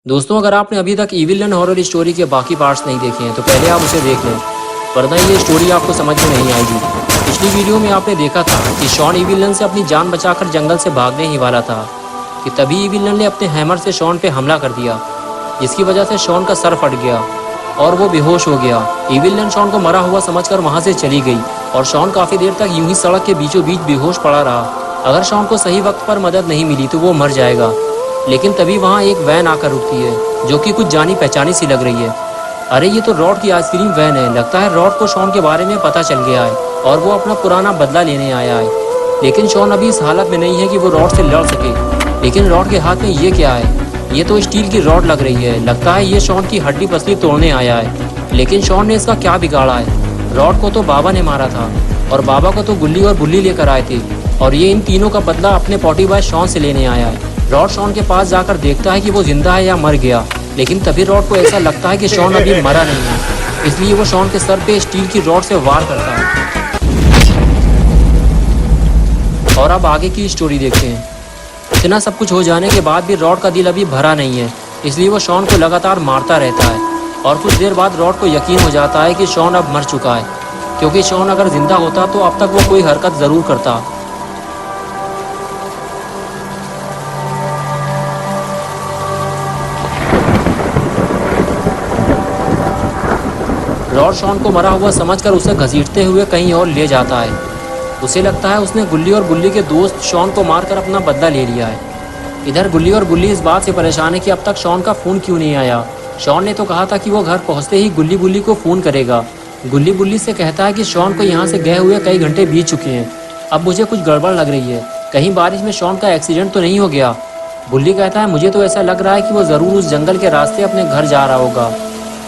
दोस्तों, अगर आपने अभी तक इविल एंड हॉरर स्टोरी के बाकी पार्ट्स नहीं देखे हैं तो पहले आप उसे देख लें, वरना ये स्टोरी आपको समझ में नहीं आएगी। पिछली वीडियो में आपने देखा था कि शॉन इविलन से अपनी जान बचाकर जंगल से भागने ही वाला था कि तभी इविलन ने अपने हैमर से शॉन पे हमला कर दिया, जिसकी वजह से शॉन का सर फट गया और वो बेहोश हो गया। इविलन शॉन को मरा हुआ समझकर वहाँ से चली गई और शॉन काफ़ी देर तक यूं ही सड़क के बीचों बीच बेहोश पड़ा रहा। अगर शॉन को सही वक्त पर मदद नहीं मिली तो वो मर जाएगा। लेकिन तभी वहाँ एक वैन आकर रुकती है जो कि कुछ जानी पहचानी सी लग रही है। अरे ये तो रॉड की आइसक्रीम वैन है। लगता है रॉड को शॉन के बारे में पता चल गया है और वो अपना पुराना बदला लेने आया है। लेकिन शॉन अभी इस हालत में नहीं है कि वो रॉड से लड़ सके। लेकिन रॉड के हाथ में ये क्या है? ये तो स्टील की रॉड लग रही है। लगता है ये शॉन की हड्डी पसली तोड़ने आया है। लेकिन शॉन ने इसका क्या बिगाड़ा है? रॉड को तो बाबा ने मारा था और बाबा को तो गुल्ली और बुल्ली लेकर आए थे और ये इन तीनों का बदला अपने पॉटी बॉय शॉन से लेने आया है। रॉड शॉन के पास जाकर देखता है कि वो जिंदा है या मर गया। लेकिन तभी रॉड को ऐसा लगता है कि शॉन अभी मरा नहीं है, इसलिए वो शॉन के सर पे स्टील की रॉड से वार करता है। और अब आगे की स्टोरी देखते हैं। इतना सब कुछ हो जाने के बाद भी रॉड का दिल अभी भरा नहीं है, इसलिए वो शॉन को लगातार मारता रहता है। और कुछ देर बाद रॉड को यकीन हो जाता है कि शॉन अब मर चुका है, क्योंकि शॉन अगर जिंदा होता तो अब तक वो कोई हरकत ज़रूर करता। रॉड शॉन को मरा हुआ समझकर उसे घसीटते हुए कहीं और ले जाता है। उसे लगता है उसने गुल्ली और बुल्ली के दोस्त शॉन को मारकर अपना बदला ले लिया है। इधर गुल्ली और बुल्ली इस बात से परेशान है कि अब तक शॉन का फ़ोन क्यों नहीं आया। शॉन ने तो कहा था कि वो घर पहुंचते ही गुल्ली बुल्ली को फ़ोन करेगा। गुल्ली बुल्ली से कहता है कि शॉन को यहाँ से गए हुए कई घंटे बीत चुके हैं, अब मुझे कुछ गड़बड़ लग रही है। कहीं बारिश में शॉन का एक्सीडेंट तो नहीं हो गया? बुल्ली कहता है मुझे तो ऐसा लग रहा है कि वो ज़रूर उस जंगल के रास्ते अपने घर जा रहा होगा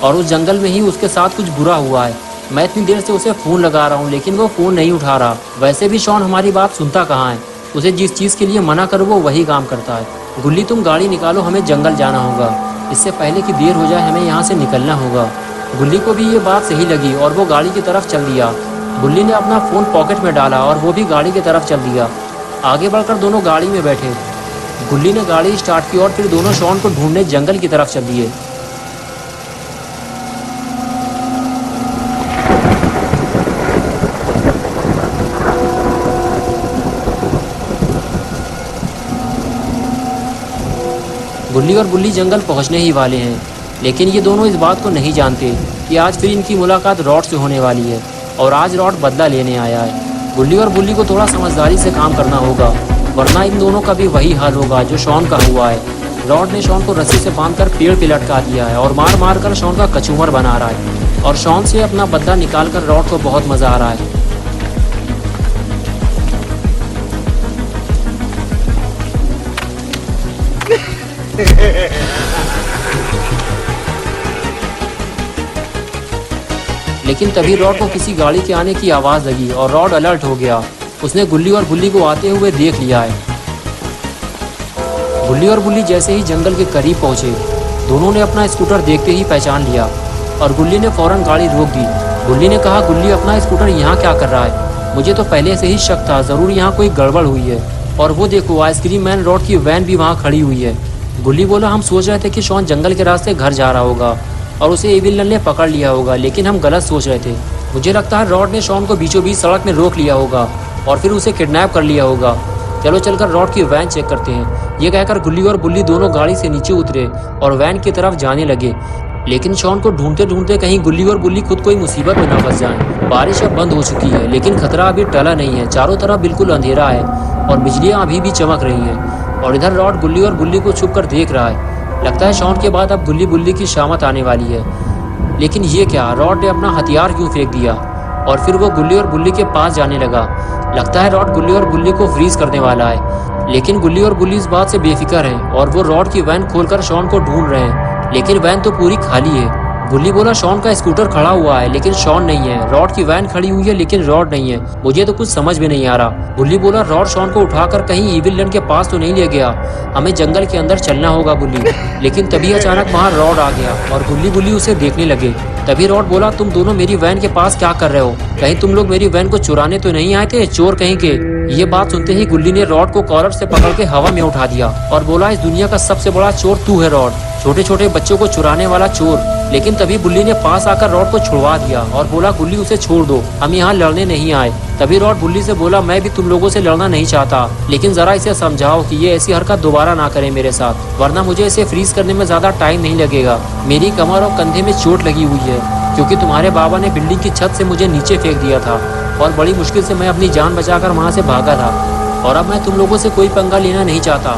और उस जंगल में ही उसके साथ कुछ बुरा हुआ है। मैं इतनी देर से उसे फ़ोन लगा रहा हूँ लेकिन वो फ़ोन नहीं उठा रहा। वैसे भी शॉन हमारी बात सुनता कहाँ है? उसे जिस चीज़ के लिए मना करो वो वही काम करता है। गुल्ली तुम गाड़ी निकालो, हमें जंगल जाना होगा। इससे पहले कि देर हो जाए हमें यहाँ से निकलना होगा। गुल्ली को भी ये बात सही लगी और वो गाड़ी की तरफ चल दिया। गुल्ली ने अपना फ़ोन पॉकेट में डाला और वो भी गाड़ी की तरफ चल दिया। आगे बढ़कर दोनों गाड़ी में बैठे। गुल्ली ने गाड़ी स्टार्ट की और फिर दोनों शॉन को ढूंढने जंगल की तरफ चल दिए। गुल्ली और बुल्ली जंगल पहुंचने ही वाले हैं, लेकिन ये दोनों इस बात को नहीं जानते कि आज फिर इनकी मुलाकात रॉड से होने वाली है और आज रॉड बदला लेने आया है। गुल्ली और बुल्ली को थोड़ा समझदारी से काम करना होगा, वरना इन दोनों का भी वही हाल होगा जो शॉन का हुआ है। रॉड ने शॉन को रस्सी से बांधकर पेड़ पे लटका दिया है और मार मार कर शॉन का कचूमर बना रहा है और शॉन से अपना बदला निकाल कर रॉड को बहुत मज़ा आ रहा है। लेकिन तभी रॉड को किसी गाड़ी के आने की आवाज़ लगी और रॉड अलर्ट हो गया। उसने गुल्ली और बुल्ली को आते हुए देख लिया है। गुल्ली और बुल्ली जैसे ही जंगल के करीब पहुंचे, दोनों ने अपना स्कूटर देखते ही पहचान लिया और गुल्ली ने फौरन गाड़ी रोक दी। गुल्ली ने कहा, गुल्ली अपना स्कूटर यहाँ क्या कर रहा है? मुझे तो पहले से ही शक था, ज़रूर यहाँ कोई गड़बड़ हुई है। और वो देखो, आइसक्रीम मैन रॉड की वैन भी वहाँ खड़ी हुई है। गुल्ली बोला, हम सोच रहे थे कि शॉन जंगल के रास्ते घर जा रहा होगा और उसे इविलन ने पकड़ लिया होगा, लेकिन हम गलत सोच रहे थे। मुझे लगता है रॉड ने शॉन को बीचों बीच सड़क में रोक लिया होगा और फिर उसे किडनैप कर लिया होगा। चलो चलकर रॉड की वैन चेक करते हैं। ये कहकर गुल्ली और बुल्ली दोनों गाड़ी से नीचे उतरे और वैन की तरफ जाने लगे। लेकिन शॉन को ढूंढते ढूंढते कहीं गुल्ली और बुल्ली खुद कोई मुसीबत में ना फंस जाएं। बारिश अब बंद हो चुकी है, लेकिन खतरा अभी टला नहीं है। चारों तरफ बिल्कुल अंधेरा है और बिजलियाँ अभी भी चमक रही हैं। और इधर रॉड गुल्ली और बुल्ली को छुप कर देख रहा है। लगता है शॉन के बाद अब गुल्ली बुल्ली की शामत आने वाली है। लेकिन ये क्या? रॉड ने अपना हथियार क्यों फेंक दिया? और फिर वो गुल्ली और बुल्ली के पास जाने लगा। लगता है रॉड गुल्ली और बुल्ली को फ्रीज करने वाला है। लेकिन गुल्ली और बुल्ली इस बात से बेफिक्र हैं और वो रॉड की वैन खोलकर शॉन को ढूंढ रहे हैं, लेकिन वैन तो पूरी खाली है। गुल्ली बोला, शॉन का स्कूटर खड़ा हुआ है लेकिन शॉन नहीं है। रॉड की वैन खड़ी हुई है लेकिन रॉड नहीं है। मुझे तो कुछ समझ में नहीं आ रहा। गुल्ली बोला, रॉड शॉन को उठाकर कहीं इविलन के पास तो नहीं ले गया? हमें जंगल के अंदर चलना होगा बुल्ली। लेकिन तभी अचानक वहाँ रॉड आ गया और गुल्ली बुल्ली उसे देखने लगे। तभी रॉड बोला, तुम दोनों मेरी वैन के पास क्या कर रहे हो? कहीं तुम लोग मेरी वैन को चुराने तो नहीं आए थे, चोर कहीं के? ये बात सुनते ही गुल्ली ने रॉड को कॉलर से पकड़ के हवा में उठा दिया और बोला, इस दुनिया का सबसे बड़ा चोर तू है रॉड। छोटे छोटे बच्चों को चुराने वाला चोर। लेकिन तभी बुल्ली ने पास आकर रॉड को छुड़वा दिया और बोला, गुल्ली उसे छोड़ दो, हम यहाँ लड़ने नहीं आए। तभी रॉड बुल्ली से बोला, मैं भी तुम लोगों से लड़ना नहीं चाहता, लेकिन जरा इसे समझाओ कि ये ऐसी हरकत दोबारा ना करे मेरे साथ, वरना मुझे इसे फ्रीज करने में ज्यादा टाइम नहीं लगेगा। मेरी कमर और कंधे में चोट लगी हुई है, क्योंकि तुम्हारे बाबा ने बिल्डिंग की छत से मुझे नीचे फेंक दिया था और बड़ी मुश्किल से मैं अपनी जान बचाकर वहाँ से भागा था, और अब मैं तुम लोगों से कोई पंगा लेना नहीं चाहता।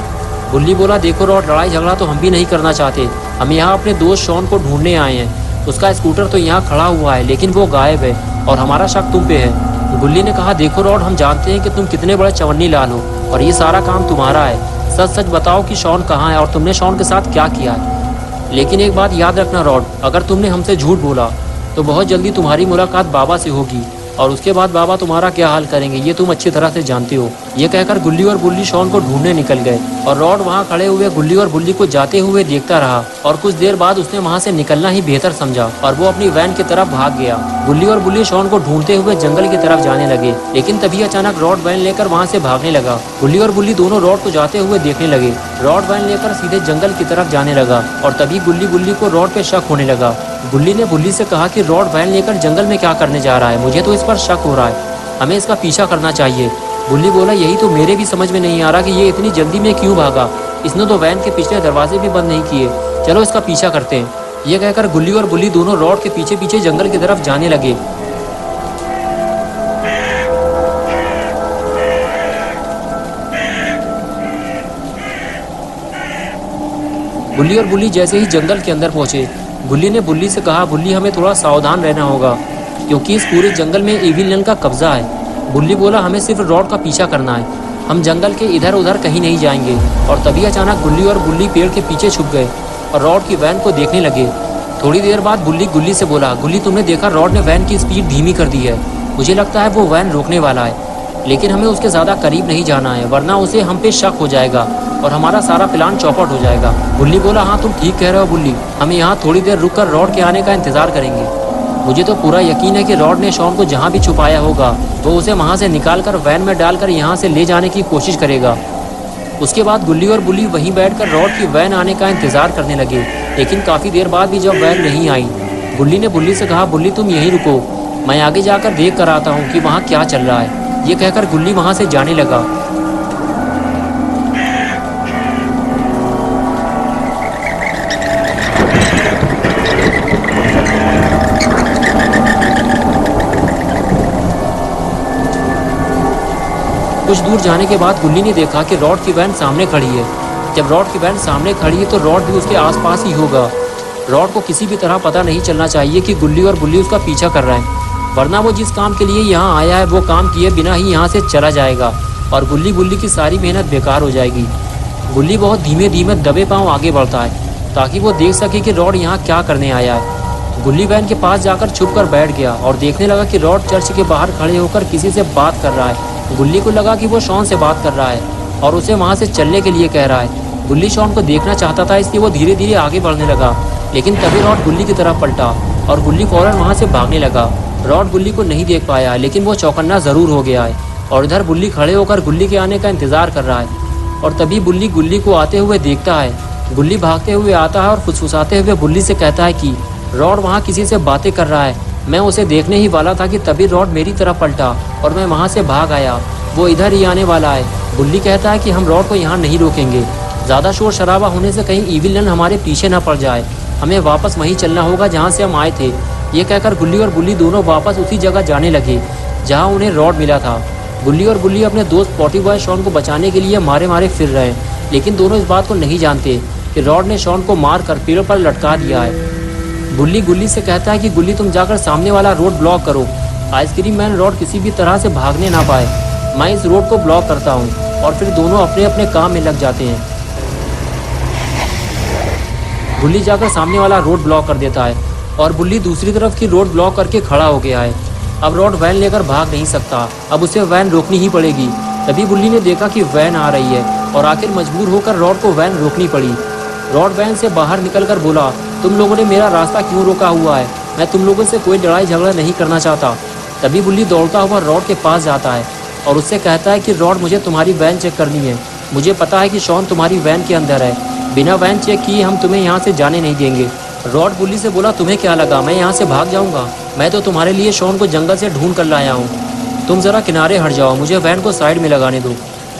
बुल्ली बोला, देखो रॉड, लड़ाई झगड़ा तो हम भी नहीं करना चाहते, हम यहाँ अपने दोस्त शॉन को ढूंढने आए हैं। उसका स्कूटर तो यहाँ खड़ा हुआ है, लेकिन वो गायब है और हमारा शक तुम पे है। बुल्ली ने कहा, देखो रॉड, हम जानते हैं कि तुम कितने बड़े चवन्नी लाल हो और ये सारा काम तुम्हारा है। सच सच बताओ कि शॉन कहाँ है और तुमने शॉन के साथ क्या किया है। लेकिन एक बात याद रखना रॉड, अगर तुमने हमसे झूठ बोला तो बहुत जल्दी तुम्हारी मुलाकात बाबा से होगी और उसके बाद बाबा तुम्हारा क्या हाल करेंगे ये तुम अच्छी तरह से जानते हो। ये कहकर गुल्ली और बुल्ली शॉन को ढूंढने निकल गए और रॉड वहाँ खड़े हुए गुल्ली और बुल्ली को जाते हुए देखता रहा और कुछ देर बाद उसने वहाँ से निकलना ही बेहतर समझा और वो अपनी वैन की तरफ भाग गया। गुल्ली और बुल्ली शॉन को ढूंढते हुए जंगल की तरफ जाने लगे, लेकिन तभी अचानक रॉड वैन लेकर वहाँ से भागने लगा। गुल्ली और बुल्ली दोनों रॉड को जाते हुए देखने लगे। रॉड वैन लेकर सीधे जंगल की तरफ जाने लगा और तभी गुल्ली बुल्ली को रॉड पे शक होने लगा। गुल्ली ने बुल्ली से कहा कि रॉड वैन लेकर जंगल में क्या करने जा रहा है, मुझे तो इस पर शक हो रहा है, हमें इसका पीछा करना चाहिए। बुल्ली बोला, यही तो मेरे भी समझ में नहीं आ रहा कि ये इतनी जल्दी में क्यों भागा, इसने तो वैन के पिछले दरवाजे भी बंद नहीं किए, चलो इसका पीछा करते हैं। ये कहकर गुल्ली और बुल्ली दोनों रॉड के पीछे पीछे जंगल की तरफ जाने लगे। गुल्ली और बुल्ली जैसे ही जंगल के अंदर पहुंचे, गुल्ली ने बुल्ली से कहा, बुल्ली हमें थोड़ा सावधान रहना होगा क्योंकि इस पूरे जंगल में इविल नन का कब्जा है। बुल्ली बोला, हमें सिर्फ रॉड का पीछा करना है, हम जंगल के इधर उधर कहीं नहीं जाएंगे। और तभी अचानक गुल्ली और बुल्ली पेड़ के पीछे छुप गए और रॉड की वैन को देखने लगे। थोड़ी देर बाद बुल्ली गुल्ली से बोला, गुल्ली तुमने देखा रॉड ने वैन की स्पीड धीमी कर दी है, मुझे लगता है वो वैन रोकने वाला है, लेकिन हमें उसके ज़्यादा करीब नहीं जाना है वरना उसे हम पे शक हो जाएगा और हमारा सारा प्लान चौपट हो जाएगा। बुल्ली बोला, हाँ तुम ठीक कह रहे हो बुल्ली, हम यहाँ थोड़ी देर रुककर रॉड के आने का इंतजार करेंगे। मुझे तो पूरा यकीन है कि रॉड ने शॉन को जहाँ भी छुपाया होगा वो उसे वहाँ से निकालकर वैन में डालकर यहाँ से ले जाने की कोशिश करेगा। उसके बाद गुल्ली और बुल्ली वहीं बैठकर रॉड की वैन आने का इंतजार करने लगे, लेकिन काफ़ी देर बाद भी जब वैन नहीं आई, गुल्ली ने बुल्ली से कहा, बुल्ली तुम यहीं रुको, मैं आगे जाकर देख कर आता हूँ कि वहाँ क्या चल रहा है। ये कहकर गुल्ली वहाँ से जाने लगा। कुछ दूर जाने के बाद गुल्ली ने देखा कि रॉड की वैन सामने खड़ी है। जब रॉड की वैन सामने खड़ी है तो रॉड भी उसके आसपास ही होगा। रॉड को किसी भी तरह पता नहीं चलना चाहिए कि गुल्ली और बुल्ली उसका पीछा कर रहे हैं, वरना वो जिस काम के लिए यहाँ आया है वो काम किए बिना ही यहाँ से चला जाएगा और गुल्ली बुल्ली की सारी मेहनत बेकार हो जाएगी। गुल्ली बहुत धीमे धीमे दबे पाँव आगे बढ़ता है ताकि वो देख सके कि रॉड यहाँ क्या करने आया है। गुल्ली वैन के पास जाकर छुप कर बैठ गया और देखने लगा कि रॉड चर्च के बाहर खड़े होकर किसी से बात कर रहा है। गुल्ली को लगा कि वो शॉन से बात कर रहा है और उसे वहाँ से चलने के लिए कह रहा है। गुल्ली शॉन को देखना चाहता था, इसलिए वो धीरे धीरे आगे बढ़ने लगा, लेकिन तभी रॉड गुल्ली की तरफ पलटा और गुल्ली फौरन वहाँ से भागने लगा। रॉड गुल्ली को नहीं देख पाया, लेकिन वो चौकन्ना ज़रूर हो गया है और इधर बुल्ली खड़े होकर गुल्ली के आने का इंतज़ार कर रहा है। और तभी बुल्ली गुल्ली को आते हुए देखता है। गुल्ली भागते हुए आता है और फुसफुसाते हुए बुल्ली से कहता है कि रॉड वहाँ किसी से बातें कर रहा है, मैं उसे देखने ही वाला था कि तभी रॉड मेरी तरफ पलटा और मैं वहाँ से भाग आया, वो इधर ही आने वाला है। बुल्ली कहता है कि हम रॉड को यहाँ नहीं रोकेंगे, ज़्यादा शोर शराबा होने से कहीं इविल नन हमारे पीछे ना पड़ जाए, हमें वापस वहीं चलना होगा जहाँ से हम आए थे। ये कहकर गुल्ली और बुल्ली दोनों वापस उसी जगह जाने लगे जहाँ उन्हें रॉड मिला था। गुल्ली और बुल्ली अपने दोस्त पॉटी बॉय शॉन को बचाने के लिए मारे मारे फिर रहे, लेकिन दोनों इस बात को नहीं जानते कि रॉड ने शॉन को मार कर पेड़ पर लटका दिया है। बुल्ली गुल्ली से कहता है कि गुल्ली तुम जाकर सामने वाला रोड ब्लॉक करो, आइसक्रीम मैन रॉड किसी भी तरह से भागने ना पाए, मैं इस रोड को ब्लॉक करता हूँ। और फिर दोनों अपने अपने काम में लग जाते हैं। बुल्ली जाकर सामने वाला रोड ब्लॉक कर देता है और बुल्ली दूसरी तरफ की रोड ब्लॉक करके खड़ा हो गया है। अब रॉड वैन लेकर भाग नहीं सकता, अब उसे वैन रोकनी ही पड़ेगी। तभी बुल्ली ने देखा कि वैन आ रही है और आखिर मजबूर होकर रॉड को वैन रोकनी पड़ी। रॉड वैन से बाहर निकलकर बोला, तुम लोगों ने मेरा रास्ता क्यों रोका हुआ है, मैं तुम लोगों से कोई लड़ाई झगड़ा नहीं करना चाहता। तभी बुल्ली दौड़ता हुआ रॉड के पास जाता है और उससे कहता है कि रॉड मुझे तुम्हारी वैन चेक करनी है, मुझे पता है कि शॉन तुम्हारी वैन के अंदर है। बिना वैन चेक किए हम तुम्हें यहाँ से जाने नहीं देंगे। रॉड गुल्ली से बोला, तुम्हें क्या लगा मैं यहाँ से भाग जाऊँगा? मैं तो तुम्हारे लिए शॉन को जंगल से ढूंढ कर लाया हूँ। तुम ज़रा किनारे हट जाओ, मुझे वैन को साइड में लगाने दो।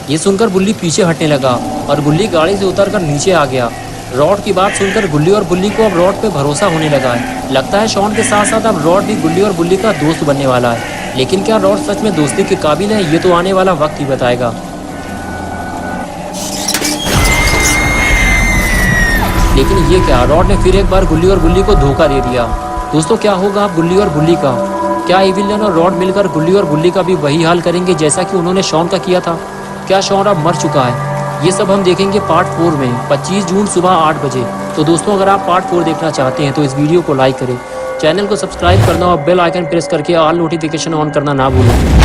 ये सुनकर बुल्ली पीछे हटने लगा और गुल्ली गाड़ी से उतरकर नीचे आ गया। रॉड की बात सुनकर गुल्ली और बुल्ली को अब रॉड पे भरोसा होने लगा है। लगता है शॉन के साथ साथ अब रॉड भी गुल्ली और बुल्ली का दोस्त बनने वाला है। लेकिन क्या रॉड सच में दोस्ती के काबिल है, ये तो आने वाला वक्त ही बताएगा। लेकिन ये क्या, रॉड ने फिर एक बार गुल्ली और बुल्ली को धोखा दे दिया। दोस्तों क्या होगा अब गुल्ली और बुल्ली का? क्या एविलियन और रॉड मिलकर गुल्ली और बुल्ली का भी वही हाल करेंगे जैसा कि उन्होंने शॉन का किया था? क्या शॉन अब मर चुका है? ये सब हम देखेंगे पार्ट 4 में 25 जून सुबह 8 बजे। तो दोस्तों अगर आप पार्ट 4 देखना चाहते हैं तो इस वीडियो को लाइक करें, चैनल को सब्सक्राइब करना और बेल आइकन प्रेस करके ऑल नोटिफिकेशन ऑन करना ना भूलें।